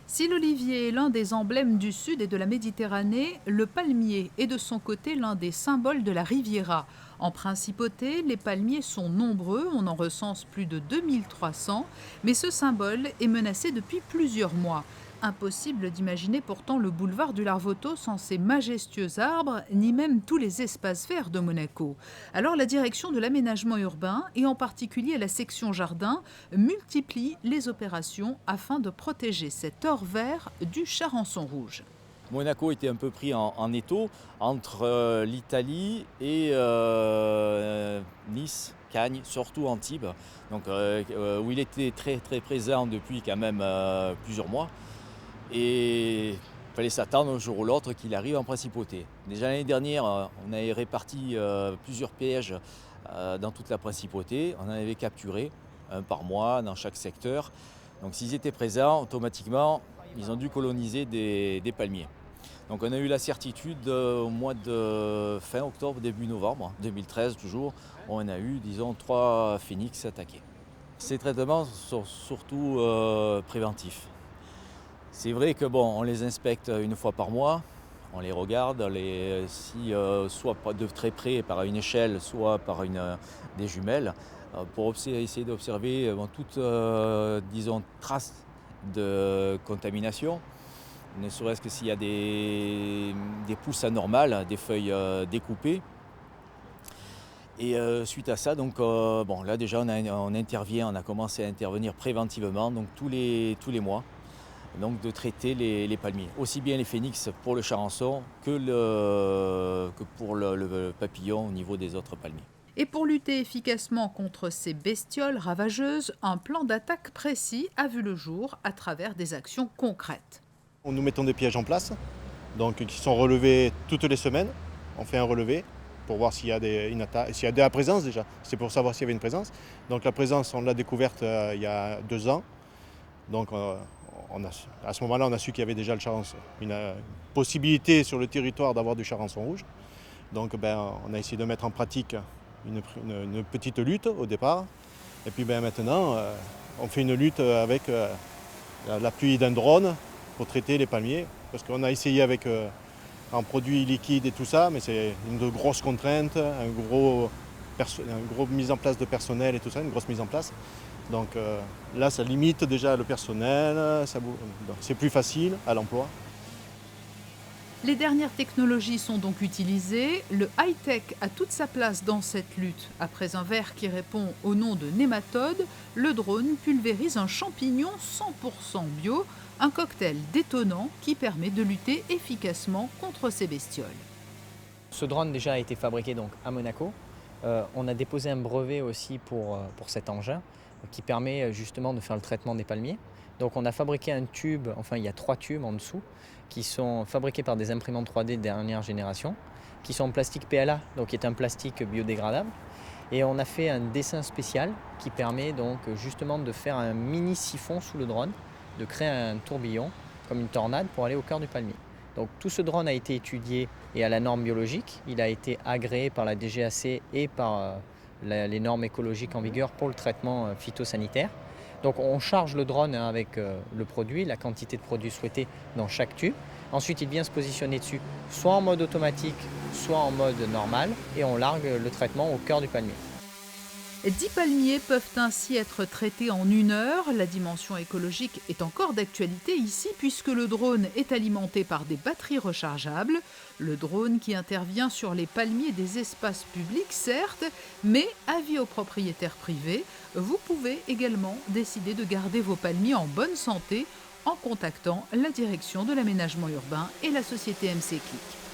Si l'olivier est l'un des emblèmes du Sud et de la Méditerranée, le palmier est de son côté l'un des symboles de la Riviera. En principauté, les palmiers sont nombreux, on en recense plus de 2300, mais ce symbole est menacé depuis plusieurs mois. Impossible d'imaginer pourtant le boulevard du Larvoto sans ces majestueux arbres, ni même tous les espaces verts de Monaco. Alors la direction de l'aménagement urbain, et en particulier la section jardin, multiplie les opérations afin de protéger cet or vert du charançon rouge. Monaco était un peu pris en étau entre l'Italie et Nice, Cagnes, surtout Antibes, donc, où il était très très présent depuis quand même plusieurs mois. Et il fallait s'attendre un jour ou l'autre qu'il arrive en principauté. Déjà l'année dernière, on avait réparti plusieurs pièges dans toute la principauté. On en avait capturé un par mois dans chaque secteur. Donc s'ils étaient présents, automatiquement, ils ont dû coloniser des palmiers. Donc on a eu la certitude au mois de fin octobre, début novembre 2013 toujours, on a eu, disons, 3 phénix attaqués. Ces traitements sont surtout préventifs. C'est vrai que on les inspecte une fois par mois, on les regarde, soit de très près par une échelle, soit par des jumelles, pour essayer d'observer toute disons, trace de contamination, ne serait-ce que s'il y a des pousses anormales, des feuilles découpées. Et suite à ça, donc, là déjà on intervient, on a commencé à intervenir préventivement, donc tous les mois, donc de traiter les palmiers, aussi bien les phénix pour le charançon que pour le papillon au niveau des autres palmiers. Et pour lutter efficacement contre ces bestioles ravageuses, un plan d'attaque précis a vu le jour à travers des actions concrètes. Nous mettons des pièges en place, donc, qui sont relevés toutes les semaines. On fait un relevé pour voir s'il y a s'il y a de la présence déjà. C'est pour savoir s'il y avait une présence. Donc la présence, on l'a découverte il y a 2 ans. Donc à ce moment-là, on a su qu'il y avait déjà une possibilité sur le territoire d'avoir du charançon rouge. Donc on a essayé de mettre en pratique une petite lutte au départ. Et puis maintenant, on fait une lutte avec l'appui d'un drone pour traiter les palmiers. Parce qu'on a essayé avec un produit liquide et tout ça, mais c'est une grosse contrainte, une grosse mise en place de personnel et tout ça, une grosse mise en place. Donc là, ça limite déjà le personnel, c'est plus facile à l'emploi. Les dernières technologies sont donc utilisées. Le high-tech a toute sa place dans cette lutte. Après un ver qui répond au nom de nématode, le drone pulvérise un champignon 100% bio, un cocktail détonnant qui permet de lutter efficacement contre ces bestioles. Ce drone déjà a été fabriqué donc à Monaco. On a déposé un brevet aussi pour cet engin qui permet justement de faire le traitement des palmiers. Donc on a fabriqué un tube, enfin il y a 3 tubes en dessous, qui sont fabriqués par des imprimantes 3D de dernière génération, qui sont en plastique PLA, donc qui est un plastique biodégradable. Et on a fait un dessin spécial qui permet donc justement de faire un mini siphon sous le drone, de créer un tourbillon comme une tornade pour aller au cœur du palmier. Donc tout ce drone a été étudié et à la norme biologique. Il a été agréé par la DGAC et par les normes écologiques en vigueur pour le traitement phytosanitaire. Donc on charge le drone avec le produit, la quantité de produit souhaitée dans chaque tube. Ensuite il vient se positionner dessus, soit en mode automatique, soit en mode normal, et on largue le traitement au cœur du palmier. 10 palmiers peuvent ainsi être traités en 1 heure. La dimension écologique est encore d'actualité ici puisque le drone est alimenté par des batteries rechargeables. Le drone qui intervient sur les palmiers des espaces publics, certes, mais avis aux propriétaires privés, vous pouvez également décider de garder vos palmiers en bonne santé en contactant la direction de l'aménagement urbain et la société MC Click.